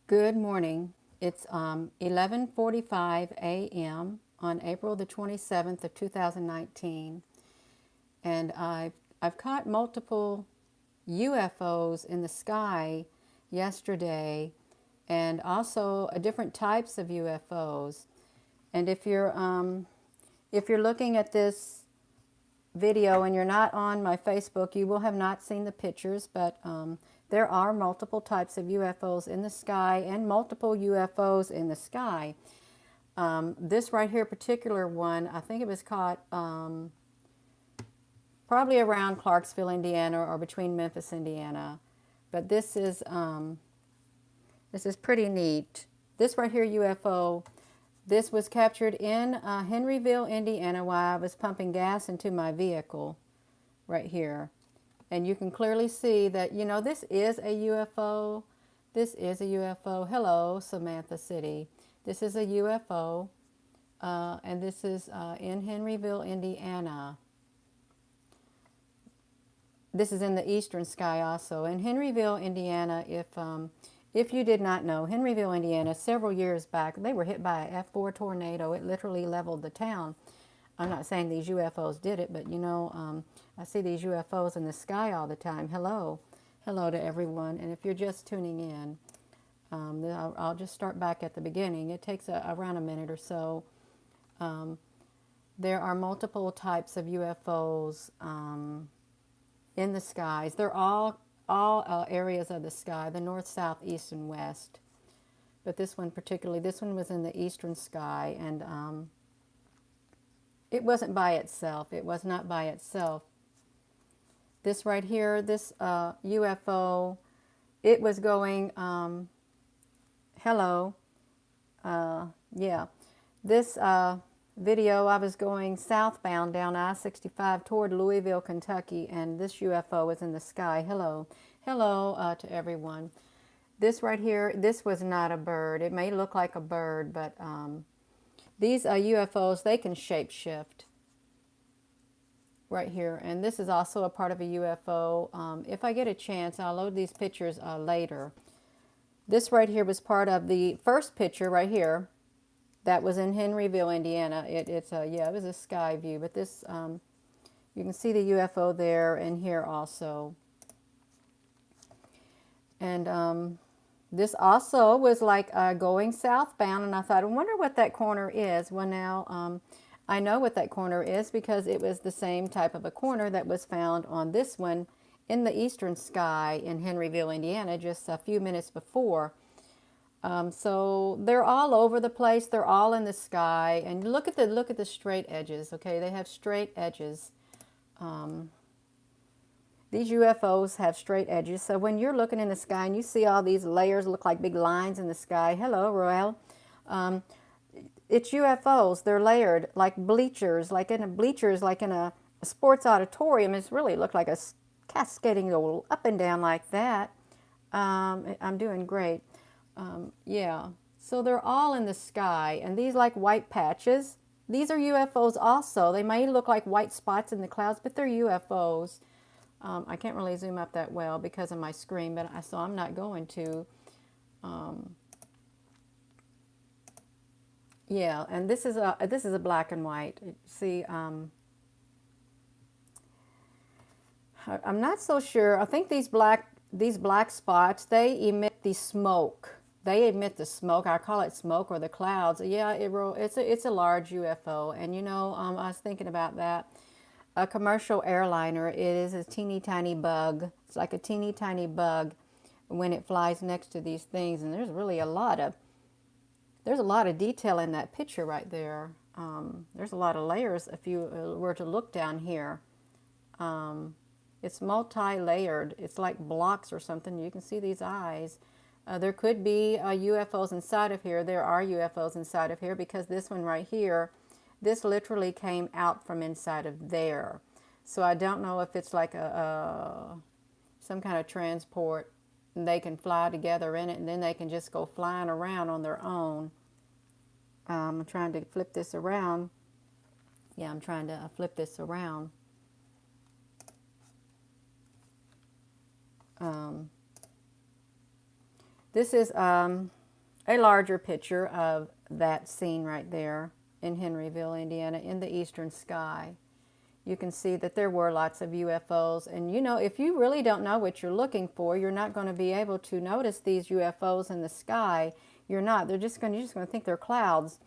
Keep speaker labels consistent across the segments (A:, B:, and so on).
A: Good morning. It's 11:45 a.m. on April the 27th of 2019, and I've caught multiple UFOs in the sky yesterday, and also different types of UFOs. And if you're looking at this video and you're not on my Facebook, you will have not seen the pictures, but there are multiple types of UFOs in the sky and multiple UFOs in the sky. This right here, particular one, I think it was caught probably around Clarksville, Indiana, or between Memphis, Indiana. But this is pretty neat. This right here UFO, this was captured in Henryville, Indiana, while I was pumping gas into my vehicle right here. And you can clearly see that, this is a UFO. This is a UFO. Hello, Samantha City. This is a UFO, and this is in Henryville, Indiana. This is in the eastern sky also. In Henryville, Indiana, if you did not know, Henryville, Indiana, several years back, they were hit by a F4 tornado. It literally leveled the town. I'm not saying these UFOs did it, but I see these UFOs in the sky all the time. Hello. Hello to everyone. And if you're just tuning in, I'll just start back at the beginning. It takes around a minute or so. There are multiple types of UFOs in the skies. They're all areas of the sky, the north, south, east, and west. But this one particularly, this one was in the eastern sky, and it wasn't by itself. It was not by itself. This right here, this UFO, it was going, hello, yeah. This video, I was going southbound down I-65 toward Louisville, Kentucky, and this UFO was in the sky. Hello. Hello to everyone. This right here, this was not a bird. It may look like a bird, but these UFOs, they can shapeshift right here. And this is also a part of a UFO. If I get a chance, I'll load these pictures later. This right here was part of the first picture right here that was in Henryville, Indiana. It was a sky view, but this, you can see the UFO there and here also. And this also was like going southbound, and I thought, I wonder what that corner is. Well, now I know what that corner is because it was the same type of a corner that was found on this one in the eastern sky in Henryville, Indiana, just a few minutes before. So they're all over the place. They're all in the sky, and look at the straight edges. Okay, they have straight edges. These UFOs have straight edges. So when you're looking in the sky and you see all these layers look like big lines in the sky, hello, Royale. It's UFOs. They're layered like bleachers, like in a sports auditorium. It's really looked like a cascading go up and down like that. I'm doing great. Yeah. So they're all in the sky, and these like white patches, these are UFOs also. They may look like white spots in the clouds, but they're UFOs. I can't really zoom up that well because of my screen, but so I'm not going to. Yeah, and this is a black and white. See, I'm not so sure. I think these black spots, they emit the smoke. They emit the smoke. I call it smoke or the clouds. Yeah, it's a large UFO, and I was thinking about that. A commercial airliner, it is a teeny tiny bug. It's like a teeny tiny bug when it flies next to these things, and there's really a lot of detail in that picture right there. There's a lot of layers if you were to look down here. It's multi-layered. It's like blocks or something. You can see these eyes. There could be UFOs inside of here. There are UFOs inside of here because this one right here, this literally came out from inside of there. So I don't know if it's like some kind of transport, and they can fly together in it, and then they can just go flying around on their own. I'm trying to flip this around. Yeah, I'm trying to flip this around. This is a larger picture of that scene right there in Henryville, Indiana, in the eastern sky. You can see that there were lots of UFOs. And you know, if you really don't know what you're looking for, you're not going to be able to notice these UFOs in the sky. You're not. You're just going to think they're clouds.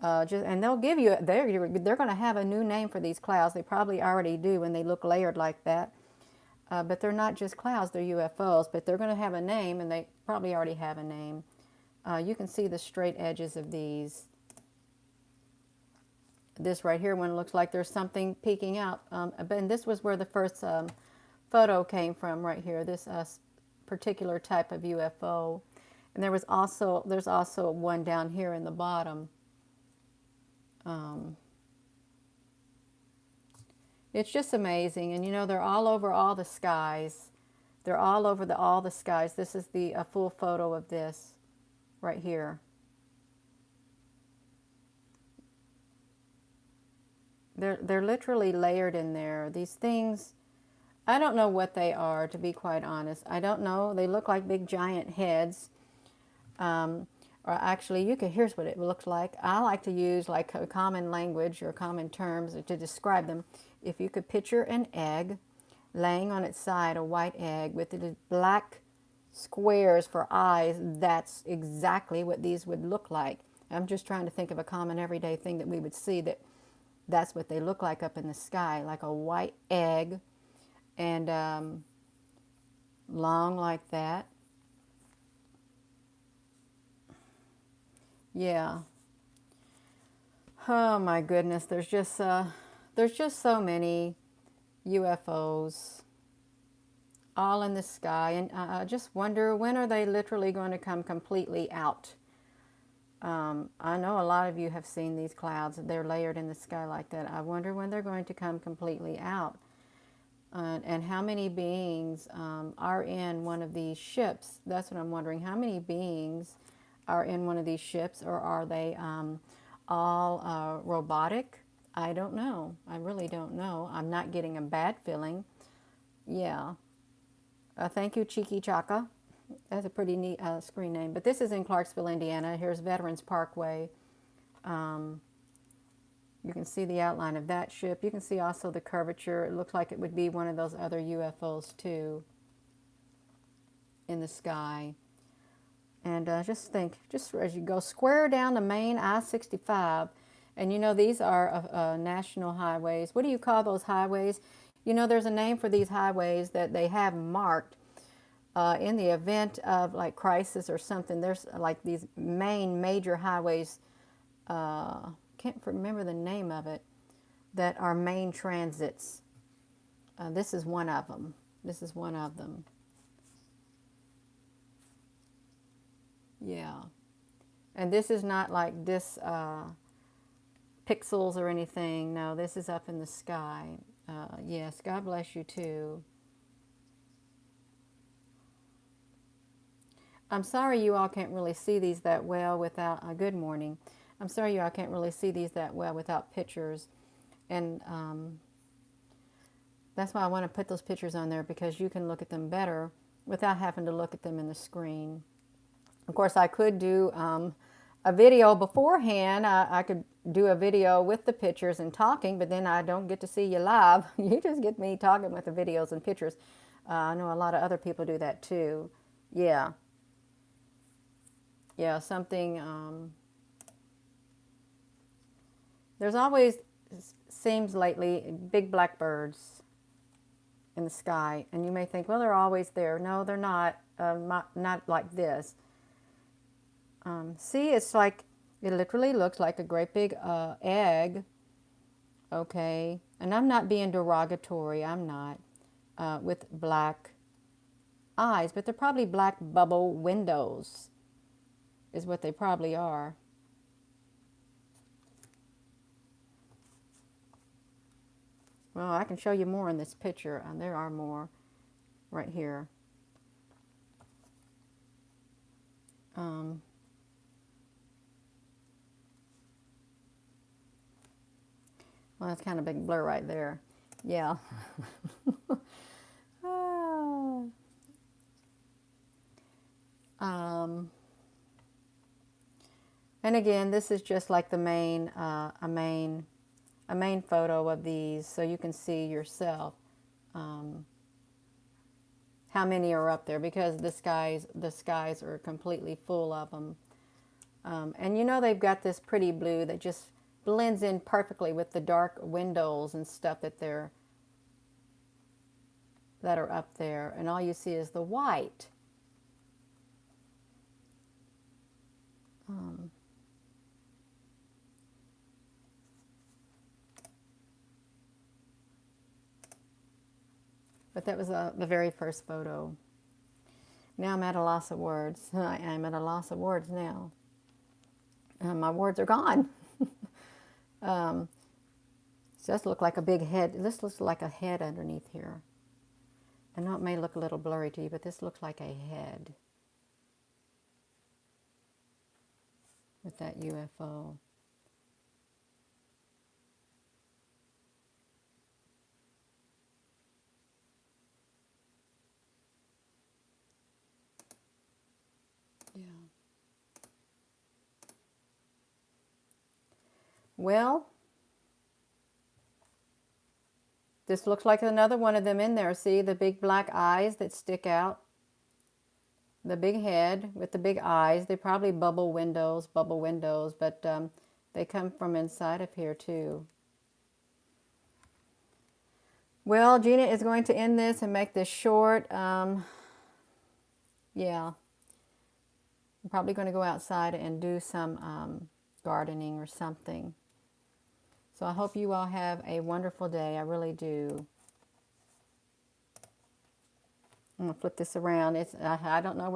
A: And they'll give you, they're going to have a new name for these clouds. They probably already do when they look layered like that. But they're not just clouds, they're UFOs. But they're going to have a name, and they probably already have a name. You can see the straight edges of these. This right here one looks like there's something peeking out. And this was where the first photo came from right here, this particular type of UFO. And there's also one down here in the bottom. It's just amazing. And you know, they're all over all the skies. They're all over all the skies. This is a full photo of this right here. They're literally layered in there. These things, I don't know what they are, to be quite honest. I don't know. They look like big giant heads. Or actually, here's what it looks like. I like to use like a common language or common terms to describe them. If you could picture an egg laying on its side, a white egg with the black squares for eyes, that's exactly what these would look like. I'm just trying to think of a common everyday thing that we would see that's what they look like up in the sky, like a white egg, and long like that. Yeah. Oh my goodness, there's just so many UFOs all in the sky, and I just wonder, when are they literally going to come completely out? I know a lot of you have seen these clouds. They're layered in the sky like that. I wonder when they're going to come completely out. And how many beings are in one of these ships? That's what I'm wondering. How many beings are in one of these ships, or are they all robotic? I don't know. I really don't know. I'm not getting a bad feeling. Yeah. Thank you, Cheeky Chaka. That's a pretty neat screen name. But this is in Clarksville, Indiana. Here's Veterans Parkway. You can see the outline of that ship. You can see also the curvature. It looks like it would be one of those other UFOs too in the sky. And just think, just as you go square down the main I-65, and you know these are national highways. What do you call those highways? You know, there's a name for these highways that they have marked. In the event of like crisis or something, there's like these major highways, can't remember the name of it, that are main transits. This is one of them. This is one of them. Yeah. And this is not like this pixels or anything. No, this is up in the sky. Yes, God bless you too. I'm sorry you all can't really see these that well without, good morning. I'm sorry you all can't really see these that well without pictures. And that's why I want to put those pictures on there, because you can look at them better without having to look at them in the screen. Of course, I could do a video beforehand. I could do a video with the pictures and talking, but then I don't get to see you live. You just get me talking with the videos and pictures. I know a lot of other people do that too. Yeah. Yeah, something, there's always, seems lately, big black birds in the sky. And you may think, well, they're always there. No, they're not, not like this. See, it's like, it literally looks like a great big egg. Okay. And I'm not being derogatory. I'm not. With black eyes. But they're probably black bubble windows. Is what they probably are. Well, I can show you more in this picture. There are more right here. Well, that's kind of a big blur right there. Yeah. Um, and again, this is just like the main, a main photo of these, so you can see yourself how many are up there, because the skies are completely full of them. And you know they've got this pretty blue that just blends in perfectly with the dark windows and stuff that are up there, and all you see is the white. But that was the very first photo. Now I'm at a loss of words. I am at a loss of words now. My words are gone. um, it does look like a big head. This looks like a head underneath here. I know it may look a little blurry to you, but this looks like a head with that UFO. Yeah. Well, this looks like another one of them in there. See the big black eyes that stick out? The big head with the big eyes. They're probably bubble windows, but they come from inside of here too. Well, Gina is going to end this and make this short. Yeah, I'm probably going to go outside and do some gardening or something. So I hope you all have a wonderful day. I really do. I'm going to flip this around. I don't know where